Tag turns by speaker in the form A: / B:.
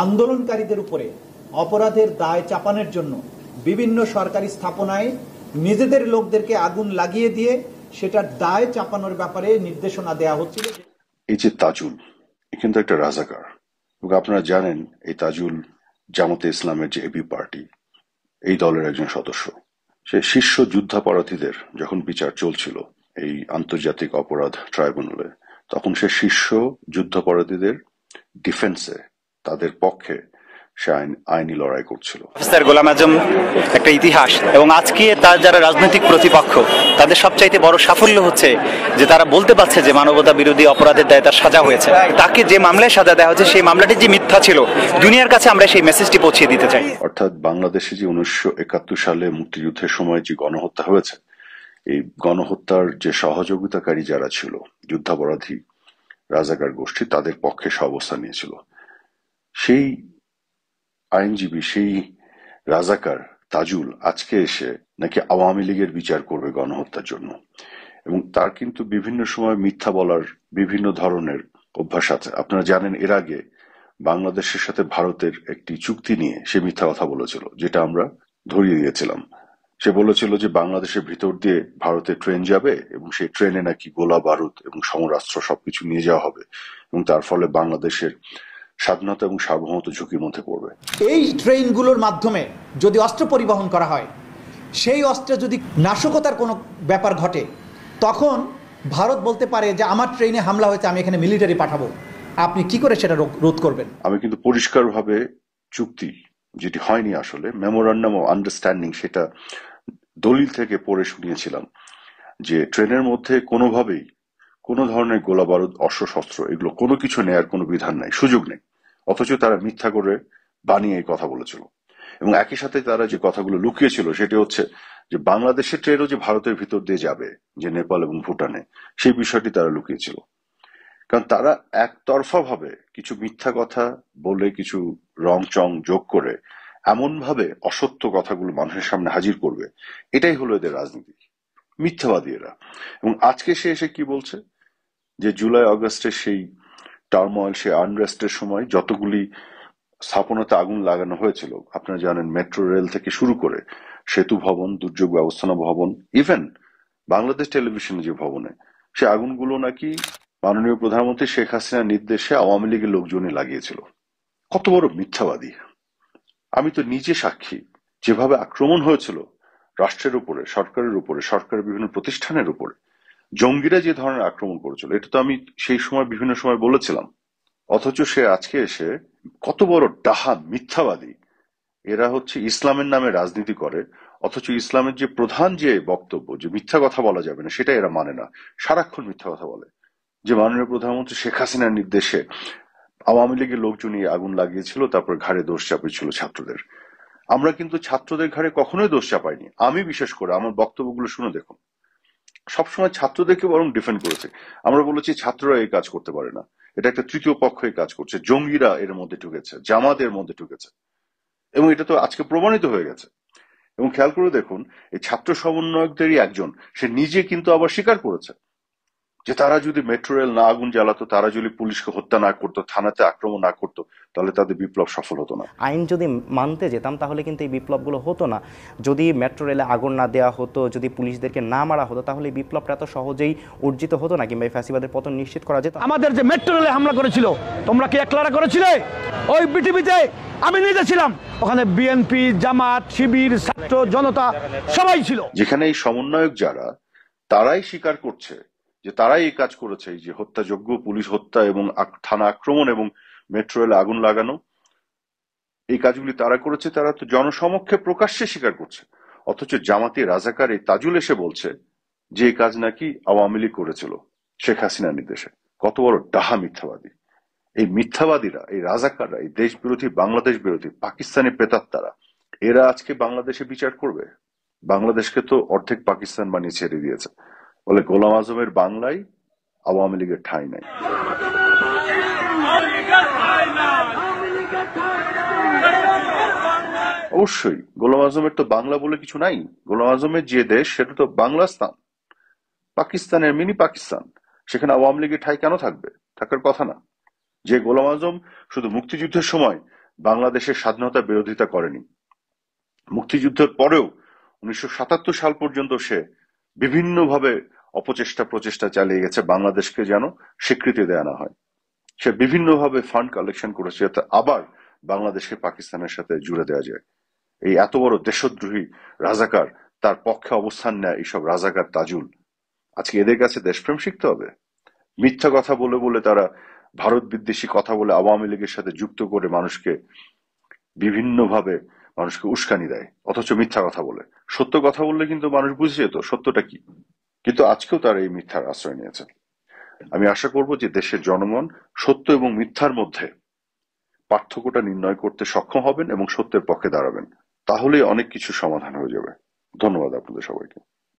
A: আন্দোলনকারীদের উপরে অপরাধের দায় চাপানোর জন্য বিভিন্ন সরকারি স্থাপনায় নিজেদের লোকদেরকে আগুন লাগিয়ে দিয়ে সেটার দায় চাপানোর ব্যাপারে নির্দেশনা দেয়া হচ্ছিল।
B: এই যে তাজুল কিন্তু একটা রাজাকার, এবং আপনারা জানেন এই তাজুল জামাতে ইসলামের যে এবি পার্টি, এই দলের একজন সদস্য। সে শীর্ষ যুদ্ধাপরাধীদের যখন বিচার চলছিল এই আন্তর্জাতিক অপরাধ ট্রাইব্যুনালে, তখন সে শীর্ষ যুদ্ধাপরাধীদের ডিফেন্সে, তাদের পক্ষে সে আইনি লড়াই করছিল।
C: গোলাম আজম একটা ইতিহাস, এবং আজকে তার যারা রাজনৈতিক প্রতিপক্ষ তাদের সবচাইতে বড় সাফল্য হচ্ছে যে তারা বলতে পারছে যে মানবতা বিরোধী অপরাধের দায়ে তার সাজা হয়েছে। তাকে যে মামলায় সাজা দেওয়া হয়েছে সেই মামলাটি যে মিথ্যা ছিল, দুনিয়ার কাছে আমরা সেই মেসেজটি পৌঁছে দিতে চাই।
B: অর্থাৎ বাংলাদেশে যে 1971 সালে মুক্তিযুদ্ধের সময় যে গণহত্যা হয়েছে, এই গণহত্যার যে সহযোগিতাকারী যারা ছিল, যুদ্ধাপরাধী রাজাকার গোষ্ঠী, তাদের পক্ষে সে অবস্থান নিয়েছিল। সেই আইনজীবী, সেই রাজাকার তাজুল আজকে এসে নাকি আওয়ামী লীগের বিচার করবে গণহত্যার জন্য, এবং তার কিন্তু বিভিন্ন সময় মিথ্যা বলার বিভিন্ন ধরনের অভ্যাস আছে। আপনারা জানেন এর আগে বাংলাদেশের সাথে ভারতের একটি চুক্তি নিয়ে সে মিথ্যা কথা বলেছিল, যেটা আমরা ধরিয়ে দিয়েছিলাম। সে বলেছিল যে বাংলাদেশের ভিতর দিয়ে ভারতে ট্রেন যাবে এবং সেই ট্রেনে নাকি গোলা বারুদ এবং সমরাস্ত্র সবকিছু নিয়ে যাওয়া হবে, এবং তার ফলে বাংলাদেশের স্বাধীনতা এবং সার্বভৌমত্ব ঝুঁকির মধ্যে পড়বে।
A: এই ট্রেনগুলোর মাধ্যমে যদি অস্ত্র পরিবহন করা হয়, সেই অস্ত্রে যদি নাশকতার কোনো ব্যাপার ঘটে, তখন ভারত বলতে পারে যে আমার ট্রেনে হামলা হয়েছে, আমি এখানে মিলিটারি পাঠাবো। আপনি কি করে সেটা রোধ করবেন?
B: আমি কিন্তু পরিষ্কারভাবে চুক্তি, যেটি হয়নি আসলে, মেমোরান্ডাম অফ আন্ডারস্ট্যান্ডিং, সেটা দলিল থেকে পড়ে শুনিয়েছিলাম যে ট্রেনের মধ্যে কোনোভাবেই কোনো ধরনের গোলা বারুদ, অস্ত্রশস্ত্র, এগুলো কোনো কিছু নেয়ার কোনো বিধান নাই, সুযোগ নেই। অথচ তারা মিথ্যা করে বানিয়ে এই কথা বলেছিল, এবং একই সাথে তারা যে কথাগুলো লুকিয়েছিল সেটি হচ্ছে যে বাংলাদেশের ট্রেনও যে ভারতের ভিতর দিয়ে যাবে, যে নেপাল এবং ভুটানে, সেই বিষয়টি তারা লুকিয়েছিল। কারণ তারা একতরফা ভাবে কিছু মিথ্যা কথা বলে, কিছু রং চং যোগ করে এমন ভাবে অসত্য কথাগুলো মানুষের সামনে হাজির করবে, এটাই হলো এদের রাজনীতি, মিথ্যাবাদী এরা। এবং আজকে সে এসে কি বলছে যে জুলাই আগস্টের সেই টার্ময়েল, সেই আনরেস্টের সময় যতগুলি স্থাপনাতে আগুন লাগানো হয়েছিল, আপনারা জানেন মেট্রো রেল থেকে শুরু করে সেতু ভবন, দুর্যোগ ব্যবস্থাপনা ভবন, ইভেন বাংলাদেশ টেলিভিশন যে ভবনে, সে আগুনগুলো নাকি মাননীয় প্রধানমন্ত্রী শেখ হাসিনার নির্দেশে আওয়ামী লীগের লোকজনই লাগিয়েছিল। কত বড় মিথ্যাবাদী! আমি তো নিজে সাক্ষী, যেভাবে আক্রমণ হয়েছিল রাষ্ট্রের উপরে, সরকারের উপরে, সরকারের বিভিন্ন প্রতিষ্ঠানের উপরে, জঙ্গিরা যে ধরনের আক্রমণ করেছিল, এটা তো আমি সেই সময় বিভিন্ন সময় বলেছিলাম। অথচ সে আজকে এসে কত বড় ডাহা মিথ্যাবাদী! এরা হচ্ছে ইসলামের নামে রাজনীতি করে, অথচ ইসলামের যে প্রধান যে বক্তব্য যে মিথ্যা কথা বলা যাবে না, সেটা এরা মানে না, সারাক্ষণ মিথ্যা কথা বলে। যে মাননীয় প্রধানমন্ত্রী শেখ হাসিনার নির্দেশে আওয়ামী লীগের লোকজনই আগুন লাগিয়েছিল, তারপর ঘাড়ে দোষ চাপিয়েছিল ছাত্রদের। আমরা কিন্তু ছাত্রদের ঘাড়ে কখনোই দোষ চাপাইনি। আমি বিশেষ করে আমার বক্তব্যগুলো শুনে দেখুন, সবসময় ছাত্রদেরকে বরং ডিফেন্ড করেছে। আমরা বলেছি ছাত্ররা এই কাজ করতে পারে না, এটা একটা তৃতীয় পক্ষ এই কাজ করছে, জঙ্গিরা এর মধ্যে ঢুকেছে, জামাতের মধ্যে ঢুকেছে, এবং এটা তো আজকে প্রমাণিত হয়ে গেছে। এবং খেয়াল করে দেখুন, এই ছাত্র সমন্বয়কদেরই একজন, সে নিজে কিন্তু আবার স্বীকার করেছে যে তারা যদি মেট্রো রেল না আগুন জ্বালাতো, তারা যদি পুলিশকে হত্যা না করতো, থানাতে আক্রমণ না করতো, তাহলে তাদের বিপ্লব সফল হতো না।
D: আইন যদি মানতে যেতাম তাহলে কিন্তু এই বিপ্লবগুলো হতো না। যদি মেট্রো রেলে আগুন না দেওয়া হতো, যদি পুলিশদেরকে না মারা হতো, তাহলে এই বিপ্লবটা এত সহজেই অর্জিত হতো না, কিংবা ফ্যাসিবাদের পতন নিশ্চিত করা যেত।
E: আমাদের যে মেট্রো রেলে হামলা করেছিল, তোমরা কি একলারা করেছিলে? ওই বিটিভিতে আমি নিজে ছিলাম, ওখানে বিএনপি, জামাত, শিবির, ছাত্র জনতা সবাই ছিল।
B: যেখানে এই সমন্বয়ক যারা, তারাই স্বীকার করছে যে তারাই এই কাজ করেছে, এই যে হত্যাযোগ্য পুলিশ হত্যা এবং থানা আক্রমণ এবং মেট্রো রেলে আগুন লাগানো, এই কাজগুলি তারা করেছে, তারা তো জনসমক্ষে প্রকাশ্যে স্বীকার করছে। অথচ জামাতি রাজাকার এই তাজুল এসে বলছে যে এই কাজ নাকি আওয়ামী লীগ করেছিল শেখ হাসিনার নির্দেশে। কত বড় ডাহা মিথ্যাবাদী! এই মিথ্যাবাদীরা, এই রাজাকাররা, এই দেশ বিরোধী, বাংলাদেশ বিরোধী, পাকিস্তানি প্রেতাত্মারা, এরা আজকে বাংলাদেশে বিচার করবে? বাংলাদেশকে তো অর্ধেক পাকিস্তান বানিয়ে ছেড়ে দিয়েছে। বলে গোলাম আজমের বাংলায় আওয়ামী লীগের ঠাঁই নাই। অবশ্যই গোলাম আজমের তো বাংলা বলে কিছু নাই। গোলাম আজমের যে দেশ, সেটা তো বাংলাস্তান, পাকিস্তানের মিনি পাকিস্তান। সেখানে আওয়ামী লীগের ঠাঁই কেন থাকবে? থাকার কথা না। যে গোলাম আজম শুধু মুক্তিযুদ্ধের সময় বাংলাদেশের স্বাধীনতা বিরোধিতা করেনি। মুক্তিযুদ্ধের পরেও 1977 সাল পর্যন্ত সে বিভিন্নভাবে অপচেষ্টা প্রচেষ্টা চালিয়ে গেছে বাংলাদেশকে যেন স্বীকৃতি দেয়া না হয়। সে বিভিন্নভাবে ফান্ড কালেকশন করেছে যাতে আবার বাংলাদেশকে পাকিস্তানের সাথে জুড়ে দেওয়া যায়। এই এত বড় দেশদ্রোহী রাজাকার, তার পক্ষে অবস্থান নেয় এইসব রাজাকার তাজুল। আজকে এদের কাছে দেশপ্রেম শিখতে হবে? মিথ্যা কথা বলে বলে তারা ভারত বিদ্বেষী কথা বলে আওয়ামী লীগের সাথে যুক্ত করে মানুষকে বিভিন্নভাবে উস্কানি দেয়, অথচ মিথ্যা কথা বলে। সত্য কথা বললে কিন্তু মানুষ বুঝে যেত সত্যটা কি, কিন্তু আজকেও তারা এই মিথ্যার আশ্রয় নিয়েছে। আমি আশা করব যে দেশের জনগণ সত্য এবং মিথ্যার মধ্যে পার্থক্যটা নির্ণয় করতে সক্ষম হবেন এবং সত্যের পক্ষে দাঁড়াবেন। তাহলে অনেক কিছু সমাধান হয়ে যাবে। ধন্যবাদ আপনাদের সবাইকে।